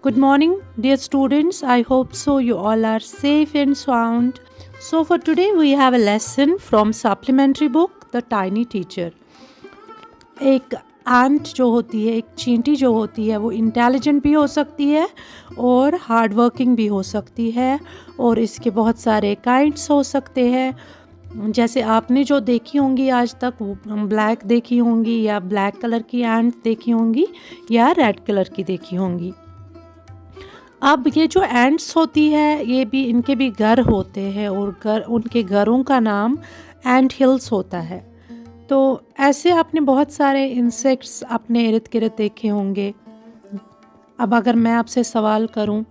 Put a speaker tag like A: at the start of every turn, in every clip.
A: Good morning, dear students. I hope so you all are safe and sound. So, for today, we have a lesson from supplementary book, The Tiny Teacher. एक एंट जो होती है, एक चींटी जो होती है, वो इंटेलिजेंट भी हो सकती है और हार्ड वर्किंग भी हो सकती है, और इसके बहुत सारे काइंड्स हो सकते हैं। जैसे आपने जो देखी होंगी आज तक, ब्लैक देखी होंगी या ब्लैक कलर की एंट देखी होंगी या रेड कलर की देखी होंगी। अब ये जो एंट्स होती है, ये भी इनके भी घर होते हैं और उनके घरों का नाम एंट हिल्स होता है। तो ऐसे आपने बहुत सारे इंसेक्ट्स अपने इर्द गिर्द देखे होंगे। अब अगर मैं आपसे सवाल करूं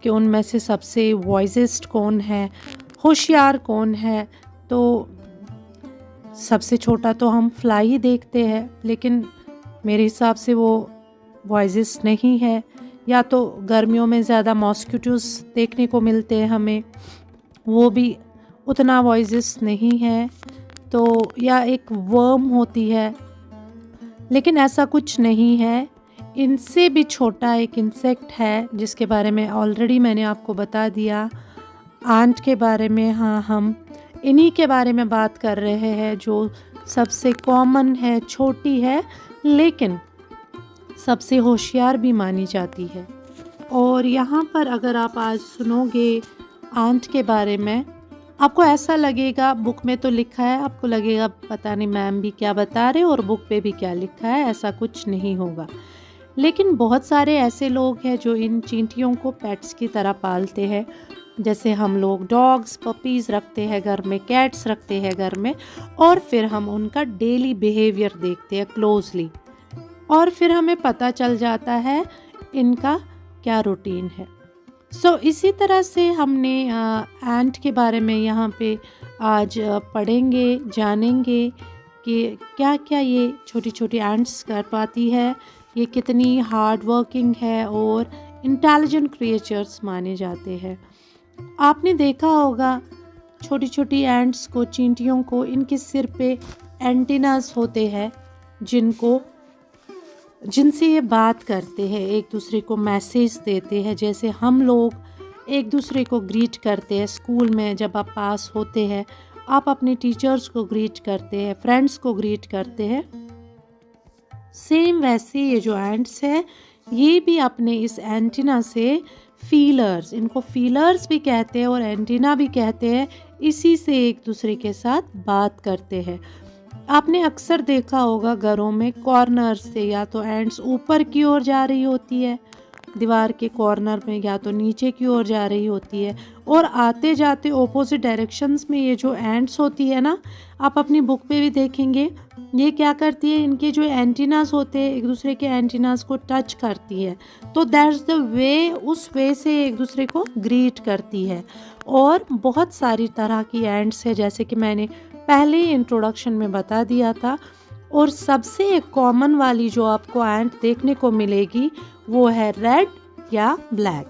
A: कि उनमें से सबसे वॉइसेस्ट कौन है, होशियार कौन है, तो सबसे छोटा तो हम फ्लाई ही देखते हैं, लेकिन मेरे हिसाब से वो वॉइसेस नहीं है। या तो गर्मियों में ज़्यादा मॉस्किटोज़ देखने को मिलते हैं हमें, वो भी उतना वॉइसेस नहीं है। तो या एक वर्म होती है, लेकिन ऐसा कुछ नहीं है। इनसे भी छोटा एक इंसेक्ट है जिसके बारे में ऑलरेडी मैंने आपको बता दिया, आंट के बारे में। हाँ, हम इन्हीं के बारे में बात कर रहे हैं जो सबसे कॉमन है, छोटी है, लेकिन सबसे होशियार भी मानी जाती है। और यहाँ पर अगर आप आज सुनोगे आंट के बारे में, आपको ऐसा लगेगा बुक में तो लिखा है, आपको लगेगा पता नहीं मैम भी क्या बता रहे और बुक पे भी क्या लिखा है, ऐसा कुछ नहीं होगा। लेकिन बहुत सारे ऐसे लोग हैं जो इन चींटियों को पेट्स की तरह पालते हैं। जैसे हम लोग डॉग्स, पपीज़ रखते हैं घर में, कैट्स रखते हैं घर में, और फिर हम उनका डेली बिहेवियर देखते हैं क्लोजली, और फिर हमें पता चल जाता है इनका क्या रूटीन है। इसी तरह से हमने एंट के बारे में यहाँ पे आज पढ़ेंगे, जानेंगे कि क्या क्या ये छोटी छोटी एंट्स कर पाती है, ये कितनी हार्ड वर्किंग है और इंटेलिजेंट क्रिएचर्स माने जाते हैं। आपने देखा होगा छोटी छोटी एंट्स को, चींटियों को, इनके सिर पे एंटीनास होते हैं जिनसे ये बात करते हैं, एक दूसरे को मैसेज देते हैं। जैसे हम लोग एक दूसरे को ग्रीट करते हैं स्कूल में, जब आप पास होते हैं आप अपने टीचर्स को ग्रीट करते हैं, फ्रेंड्स को ग्रीट करते हैं। सेम वैसे ये जो एंट्स है, ये भी अपने इस एंटीना से फीलर्स, इनको फीलर्स भी कहते हैं और एंटीना भी कहते हैं, इसी से एक दूसरे के साथ बात करते हैं। आपने अक्सर देखा होगा घरों में कॉर्नर से या तो एंट्स ऊपर की ओर जा रही होती है दीवार के कॉर्नर में, या तो नीचे की ओर जा रही होती है, और आते जाते ऑपोजिट डायरेक्शंस में ये जो एंट्स होती है ना, आप अपनी बुक पे भी देखेंगे, ये क्या करती है, इनके जो एंटीनास होते हैं एक दूसरे के एंटीनास को टच करती है, तो दैट्स द वे, उस वे से एक दूसरे को ग्रीट करती है। और बहुत सारी तरह की एंट्स है, जैसे कि मैंने पहले ही इंट्रोडक्शन में बता दिया था। और सबसे एक कॉमन वाली जो आपको एंट देखने को मिलेगी वो है रेड या ब्लैक।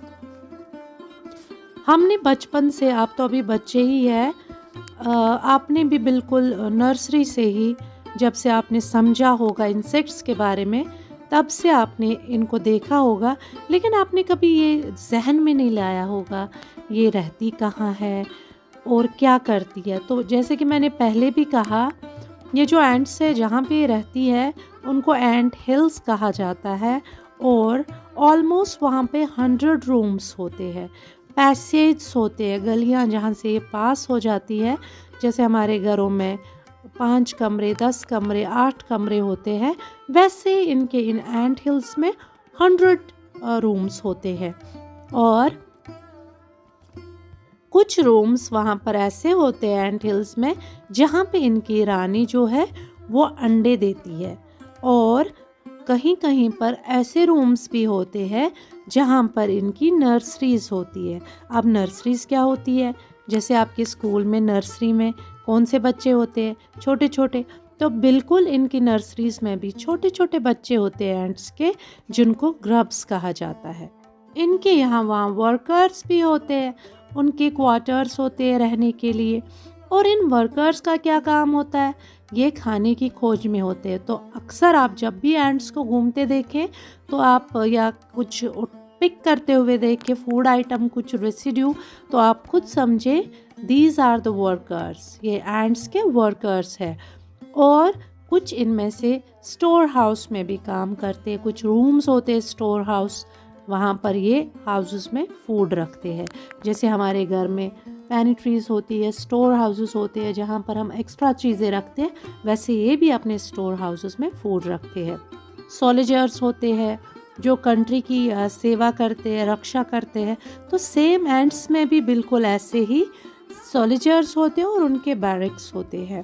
A: हमने बचपन से, आप तो अभी बच्चे ही हैं, आपने भी बिल्कुल नर्सरी से ही, जब से आपने समझा होगा इंसेक्ट्स के बारे में, तब से आपने इनको देखा होगा, लेकिन आपने कभी ये जहन में नहीं लाया होगा ये रहती कहाँ है और क्या करती है। तो जैसे कि मैंने पहले भी कहा, ये जो एंट्स है जहाँ पे ये रहती है उनको एंट हिल्स कहा जाता है, और ऑलमोस्ट वहाँ पे 100 रूम्स होते हैं, पैसेज होते हैं, गलियाँ जहाँ से ये पास हो जाती है। जैसे हमारे घरों में 5 कमरे, 10 कमरे, 8 कमरे होते हैं, वैसे इनके इन एंट हिल्स में 100 रूम्स होते हैं। और कुछ रूम्स वहाँ पर ऐसे होते हैं एंट हिल्स में जहाँ पे इनकी रानी जो है वो अंडे देती है, और कहीं कहीं पर ऐसे रूम्स भी होते हैं जहाँ पर इनकी नर्सरीज होती है। अब नर्सरीज क्या होती है, जैसे आपके स्कूल में नर्सरी में कौन से बच्चे होते हैं, छोटे छोटे, तो बिल्कुल इनकी नर्सरीज में भी छोटे छोटे बच्चे होते हैं एंट्स के, जिनको ग्रब्स कहा जाता है। इनके यहाँ वहाँ वर्कर्स भी होते हैं, उनके क्वार्टर्स होते हैं रहने के लिए, और इन वर्कर्स का क्या काम होता है, ये खाने की खोज में होते हैं। तो अक्सर आप जब भी एंट्स को घूमते देखें तो आप या कुछ पिक करते हुए देखे फूड आइटम कुछ रेसिड्यू, तो आप खुद समझे दीज आर द वर्कर्स, ये एंड्स के वर्कर्स है। और कुछ इनमें से स्टोर हाउस में भी काम करते हैं, कुछ रूम्स होते हैं स्टोर हाउस, वहाँ पर ये हाउसेस में फूड रखते हैं। जैसे हमारे घर में पैनिट्रीज होती है, स्टोर हाउसेस होते हैं जहाँ पर हम एक्स्ट्रा चीज़ें रखते हैं, वैसे ये भी अपने स्टोर हाउसेस में फूड रखते हैं। सोल्जर्स होते हैं जो कंट्री की सेवा करते हैं, रक्षा करते हैं, तो सेम एंड्स में भी बिल्कुल ऐसे ही सोल्जर्स होते हैं और उनके बैरक्स होते हैं।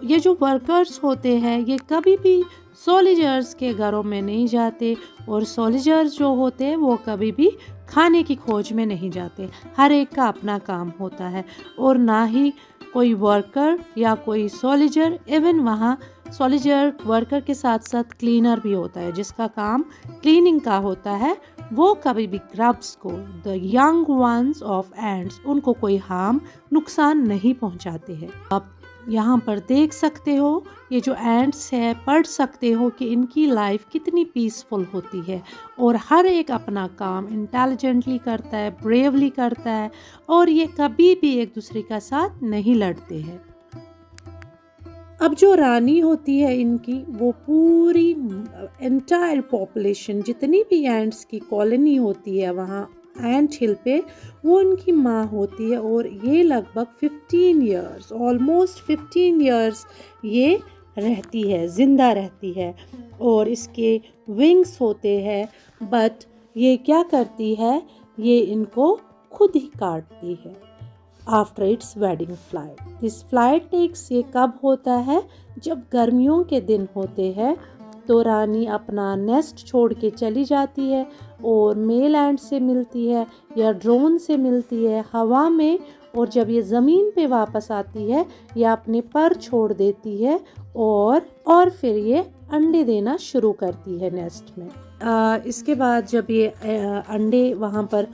A: ये जो वर्कर्स होते हैं ये कभी भी सोल्जर्स के घरों में नहीं जाते, और सोल्जर्स जो होते हैं वो कभी भी खाने की खोज में नहीं जाते। हर एक का अपना काम होता है, और ना ही कोई वर्कर या कोई सोल्जर, इवन वहाँ सोल्जर वर्कर के साथ साथ क्लीनर भी होता है जिसका काम क्लीनिंग का होता है, वो कभी भी ग्रब्स को, the young ones of ends, उनको कोई हार्म, नुकसान नहीं पहुँचाते हैं। आप यहाँ पर देख सकते हो ये जो एंड्स है, पढ़ सकते हो कि इनकी लाइफ कितनी पीसफुल होती है, और हर एक अपना काम इंटेलिजेंटली करता है, ब्रेवली करता है, और ये कभी भी एक दूसरे का साथ नहीं लड़ते हैं। अब जो रानी होती है इनकी, वो पूरी एंटायर पॉपुलेशन, जितनी भी एंड्स की कॉलोनी होती है वहाँ एंट हिल पे, वो उनकी माँ होती है। और ये लगभग 15 ईयर्स, ऑलमोस्ट 15 ईयर्स ये रहती है, ज़िंदा रहती है, और इसके विंग्स होते हैं, बट ये क्या करती है, ये इनको खुद ही काटती है after it's wedding flight. This flight takes, ये कब होता है, जब गर्मियों के दिन होते हैं, तो रानी अपना नेस्ट छोड़ के चली जाती है और मेल एंड से मिलती है या ड्रोन से मिलती है हवा में, और जब ये ज़मीन पे वापस आती है या अपने पर छोड़ देती है, और फिर ये अंडे देना शुरू करती है नेस्ट में। इसके बाद जब ये अंडे वहाँ पर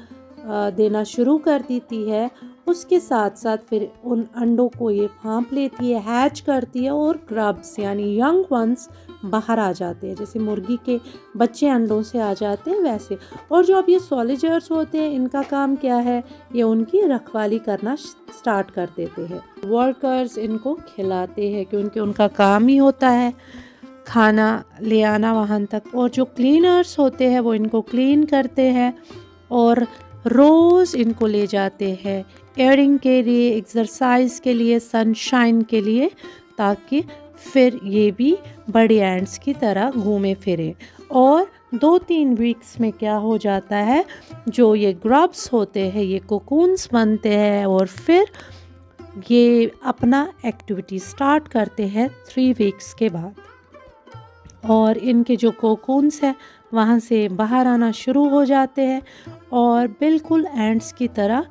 A: देना शुरू कर देती है, उसके साथ साथ फिर उन अंडों को ये भांप लेती है, हैच करती है, और ग्रब्स यानी यंग वंस बाहर आ जाते हैं, जैसे मुर्गी के बच्चे अंडों से आ जाते हैं वैसे। और जो अब ये सोल्जर्स होते हैं, इनका काम क्या है, ये उनकी रखवाली करना स्टार्ट कर देते हैं। वर्कर्स इनको खिलाते हैं क्योंकि उनका काम ही होता है खाना ले आना वहाँ तक, और जो क्लीनर्स होते हैं वो इनको क्लीन करते हैं, और रोज़ इनको ले जाते हैं एयरिंग के लिए, एक्सरसाइज के लिए, सनशाइन के लिए, ताकि फिर ये भी बड़े एंड्स की तरह घूमे फिरे। और 2-3 वीक्स में क्या हो जाता है, जो ये ग्रब्स होते हैं ये कोकून्स बनते हैं, और फिर ये अपना एक्टिविटी स्टार्ट करते हैं 3 वीक्स के बाद। और इनके जो कोकून्स हैं वहाँ से बाहर आना शुरू हो जाते हैं और बिल्कुल एंड्स की तरह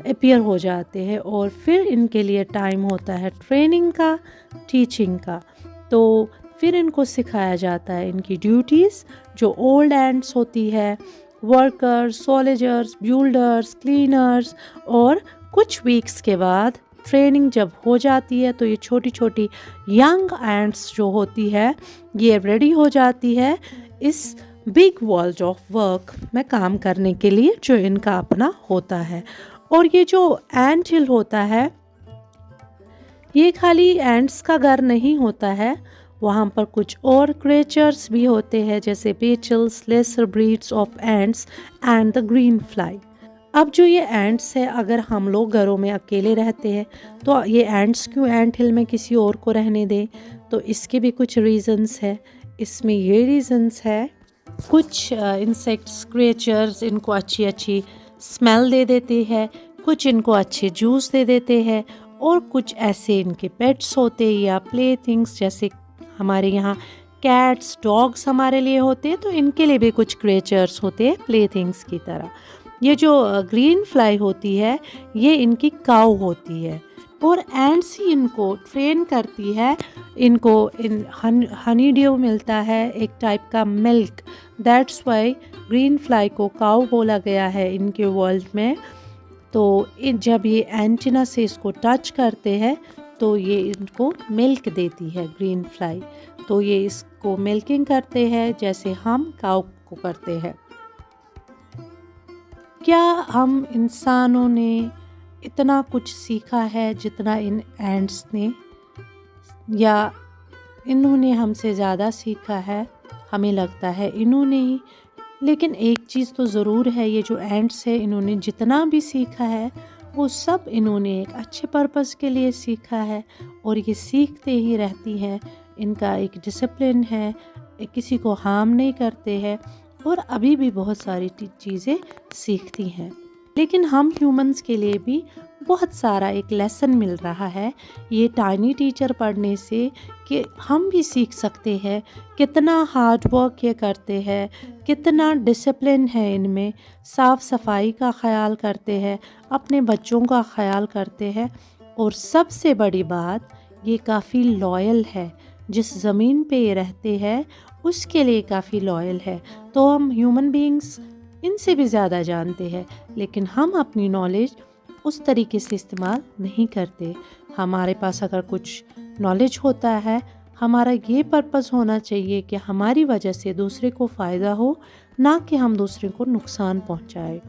A: अपीयर हो जाते हैं, और फिर इनके लिए टाइम होता है ट्रेनिंग का, टीचिंग का। तो फिर इनको सिखाया जाता है इनकी ड्यूटीज़, जो ओल्ड एंड्स होती है, वर्कर्स, सोल्जर्स, बिल्डर्स, क्लीनर्स। और कुछ वीक्स के बाद ट्रेनिंग जब हो जाती है तो ये छोटी छोटी यंग एंड्स जो होती है ये रेडी हो जाती है इस बिग वर्ल्ड ऑफ वर्क में काम करने के लिए जो इनका अपना होता है। और ये जो एंट हिल होता है ये खाली एंट्स का घर नहीं होता है, वहाँ पर कुछ और क्रिएचर्स भी होते हैं जैसे beetles, lesser breeds of ants and the green fly. अब जो ये एंट्स है, अगर हम लोग घरों में अकेले रहते हैं तो ये एंट्स क्यों एंट हिल में किसी और को रहने दें, तो इसके भी कुछ रीज़न्स है। इसमें ये रीज़न्स है, कुछ इंसेक्ट्स, क्रिएचर्स इनको अच्छी अच्छी स्मेल दे देते हैं, कुछ इनको अच्छे जूस दे देते हैं, और कुछ ऐसे इनके पेट्स होते हैं या प्ले थिंग्स, जैसे हमारे यहाँ कैट्स, डॉग्स हमारे लिए होते हैं, तो इनके लिए भी कुछ क्रिएचर्स होते हैं प्ले थिंग्स की तरह। ये जो ग्रीन फ्लाई होती है ये इनकी काऊ होती है, और एंड्स ही इनको ट्रेन करती है। इनको हनी ड्यू मिलता है, एक टाइप का milk, that's why green fly को काऊ बोला गया है इनके वर्ल्ड में। तो जब ये एंटीना से इसको टच करते हैं तो ये इनको मिल्क देती है ग्रीन फ्लाई, तो ये इसको मिल्किंग करते हैं जैसे हम काऊ को करते हैं। क्या हम इंसानों ने इतना कुछ सीखा है जितना इन एंट्स ने, या इन्होंने हमसे ज़्यादा सीखा है? हमें लगता है इन्होंने ही। लेकिन एक चीज़ तो ज़रूर है, ये जो एंट्स है इन्होंने जितना भी सीखा है वो सब इन्होंने एक अच्छे पर्पस के लिए सीखा है, और ये सीखते ही रहती हैं। इनका एक डिसिप्लिन है, किसी को हार्म नहीं करते हैं, और अभी भी बहुत सारी चीज़ें सीखती हैं। लेकिन हम ह्यूमंस के लिए भी बहुत सारा एक लेसन मिल रहा है ये टाइनी टीचर पढ़ने से, कि हम भी सीख सकते हैं कितना हार्ड वर्क ये करते हैं, कितना डिसिप्लिन है इनमें, साफ़ सफाई का ख्याल करते हैं, अपने बच्चों का ख्याल करते हैं, और सबसे बड़ी बात ये काफ़ी लॉयल है। जिस ज़मीन पे ये रहते हैं उसके लिए काफ़ी लॉयल है। तो हम ह्यूमन बीइंग्स इनसे भी ज़्यादा जानते हैं, लेकिन हम अपनी नॉलेज उस तरीके से इस्तेमाल नहीं करते। हमारे पास अगर कुछ नॉलेज होता है, हमारा ये पर्पस होना चाहिए कि हमारी वजह से दूसरे को फ़ायदा हो, ना कि हम दूसरे को नुकसान पहुंचाए।